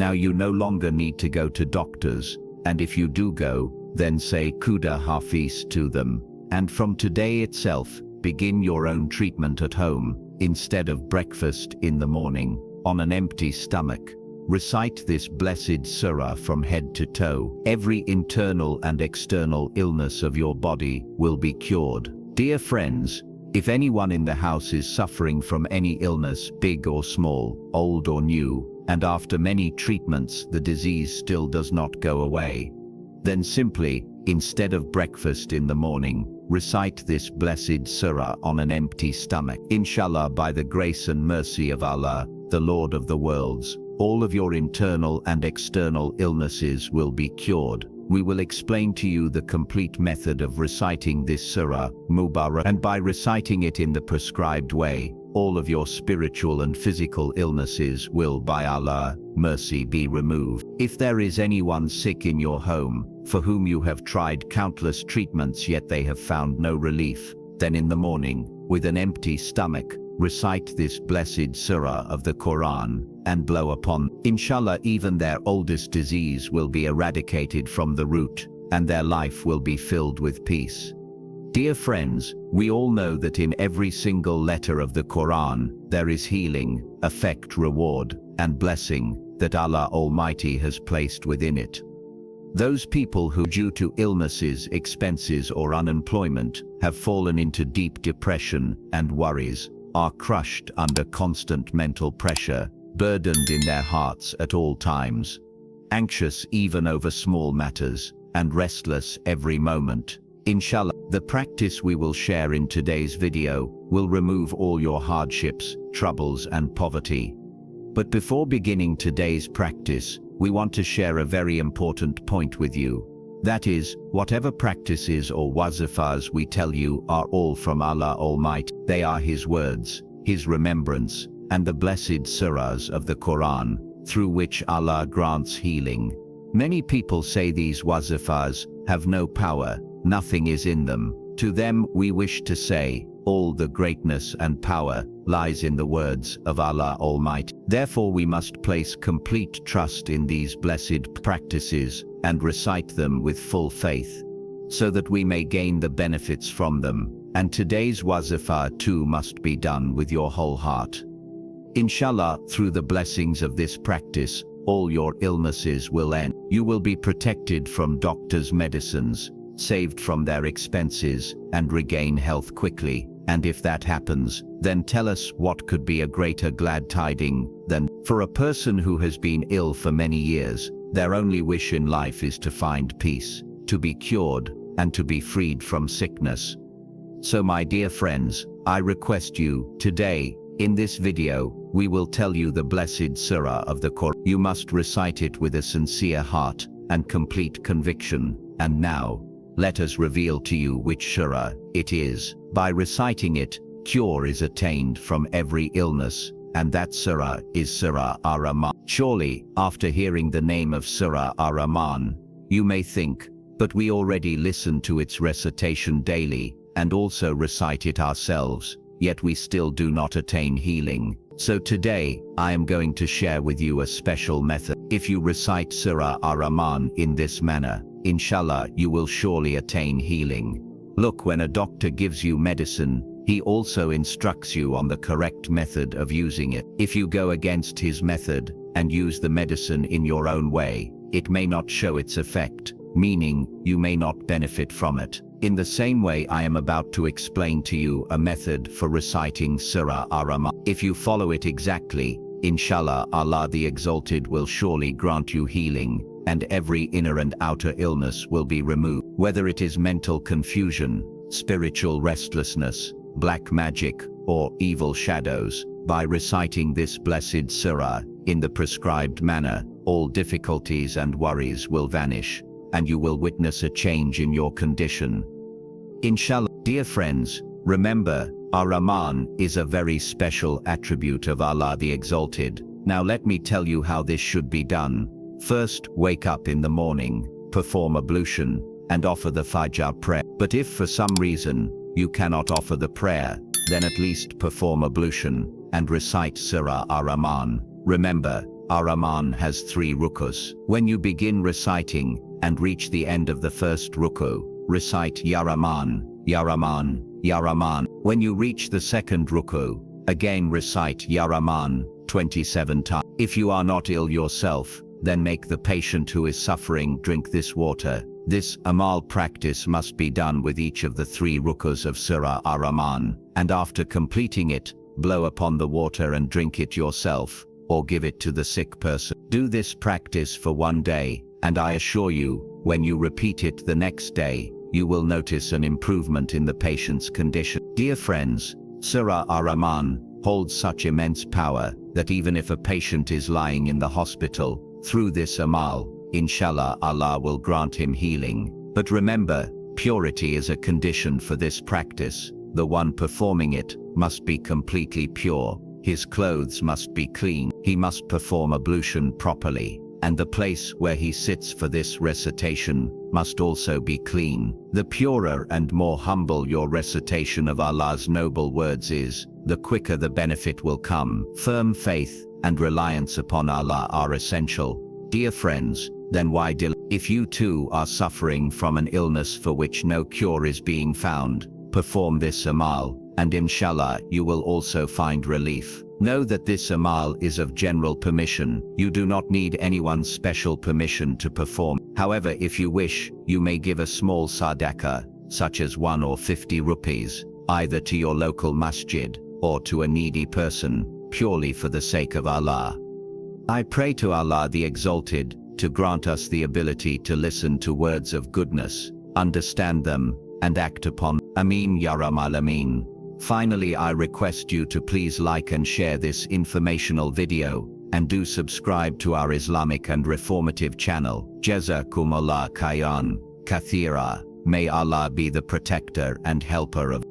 Now you no longer need to go to doctors, and if you do go, then say Kuda Hafiz to them. And from today itself, begin your own treatment at home, instead of breakfast in the morning, on an empty stomach. Recite this blessed surah from head to toe. Every internal and external illness of your body will be cured. Dear friends, if anyone in the house is suffering from any illness, big or small, old or new, and after many treatments the disease still does not go away, then simply, instead of breakfast in the morning, recite this blessed surah on an empty stomach. Insha'Allah, by the grace and mercy of Allah, the Lord of the worlds, all of your internal and external illnesses will be cured. We will explain to you the complete method of reciting this surah, Mubarak, and by reciting it in the prescribed way, all of your spiritual and physical illnesses will, by Allah, mercy, be removed. If there is anyone sick in your home, for whom you have tried countless treatments yet they have found no relief, then in the morning, with an empty stomach, recite this blessed surah of the Qur'an, and blow upon. Inshallah, even their oldest disease will be eradicated from the root, and their life will be filled with peace. Dear friends, we all know that in every single letter of the Qur'an, there is healing, effect, reward, and blessing that Allah Almighty has placed within it. Those people who, due to illnesses, expenses, or unemployment, have fallen into deep depression and worries, are crushed under constant mental pressure, burdened in their hearts at all times, anxious even over small matters, and restless every moment. Inshallah, the practice we will share in today's video will remove all your hardships, troubles, and poverty. But before beginning today's practice, we want to share a very important point with you. That is, whatever practices or wazifas we tell you are all from Allah Almighty. They are His words, His remembrance, and the blessed surahs of the Qur'an, through which Allah grants healing. Many people say these wazifas have no power, nothing is in them. To them we wish to say, all the greatness and power lies in the words of Allah Almighty. Therefore we must place complete trust in these blessed practices and recite them with full faith, so that we may gain the benefits from them. And today's wazifa too must be done with your whole heart. Inshallah, through the blessings of this practice, all your illnesses will end. You will be protected from doctors' medicines, saved from their expenses, and regain health quickly. And if that happens, then tell us what could be a greater glad tiding than, for a person who has been ill for many years, their only wish in life is to find peace, to be cured, and to be freed from sickness. So my dear friends, I request you, today, in this video, we will tell you the blessed surah of the Qur'an. You must recite it with a sincere heart and complete conviction. And now, let us reveal to you which surah it is. By reciting it, cure is attained from every illness, and that surah is Surah Ar-Rahman. Surely, after hearing the name of Surah Ar-Rahman, you may think, but we already listen to its recitation daily, and also recite it ourselves, yet we still do not attain healing. So today, I am going to share with you a special method. If you recite Surah Ar-Rahman in this manner, inshallah, you will surely attain healing. Look, when a doctor gives you medicine, he also instructs you on the correct method of using it. If you go against his method and use the medicine in your own way, it may not show its effect, meaning you may not benefit from it. In the same way, I am about to explain to you a method for reciting Surah Ar-Rahman. If you follow it exactly, inshallah, Allah the Exalted will surely grant you healing, and every inner and outer illness will be removed. Whether it is mental confusion, spiritual restlessness, black magic, or evil shadows, by reciting this blessed surah in the prescribed manner, all difficulties and worries will vanish, and you will witness a change in your condition. Inshallah. Dear friends, remember, Ar-Rahman is a very special attribute of Allah the Exalted. Now let me tell you how this should be done. First, wake up in the morning, perform ablution, and offer the Fajr prayer. But if for some reason you cannot offer the prayer, then at least perform ablution and recite Surah Ar-Rahman. Remember, Ar-Rahman has 3 rukus. When you begin reciting and reach the end of the first ruku, recite Ya Rahman, Ya Rahman, Ya Rahman. When you reach the second ruku, again recite Ya Rahman 27 times. If you are not ill yourself, then make the patient who is suffering drink this water. This amal practice must be done with each of the 3 rukus of Surah Ar-Rahman, and after completing it, blow upon the water and drink it yourself, or give it to the sick person. Do this practice for 1 day, and I assure you, when you repeat it the next day, you will notice an improvement in the patient's condition. Dear friends, Surah Ar-Rahman holds such immense power that even if a patient is lying in the hospital, through this amal, Insha'Allah, Allah will grant him healing. But remember, purity is a condition for this practice. The one performing it must be completely pure. His clothes must be clean. He must perform ablution properly. And the place where he sits for this recitation must also be clean. The purer and more humble your recitation of Allah's noble words is, the quicker the benefit will come. Firm faith and reliance upon Allah are essential. Dear friends, then why delay? If you too are suffering from an illness for which no cure is being found, perform this amal, and Inshallah you will also find relief. Know that this amal is of general permission. You do not need anyone's special permission to perform. However, if you wish, you may give a small sadaqah, such as 1 or 50 rupees, either to your local masjid or to a needy person, purely for the sake of Allah. I pray to Allah the Exalted to grant us the ability to listen to words of goodness, understand them, and act upon. Ameen Ya Rabbal Ameen. Finally, I request you to please like and share this informational video, and do subscribe to our Islamic and reformative channel. Jazakumullah khairan kathira. May Allah be the protector and helper of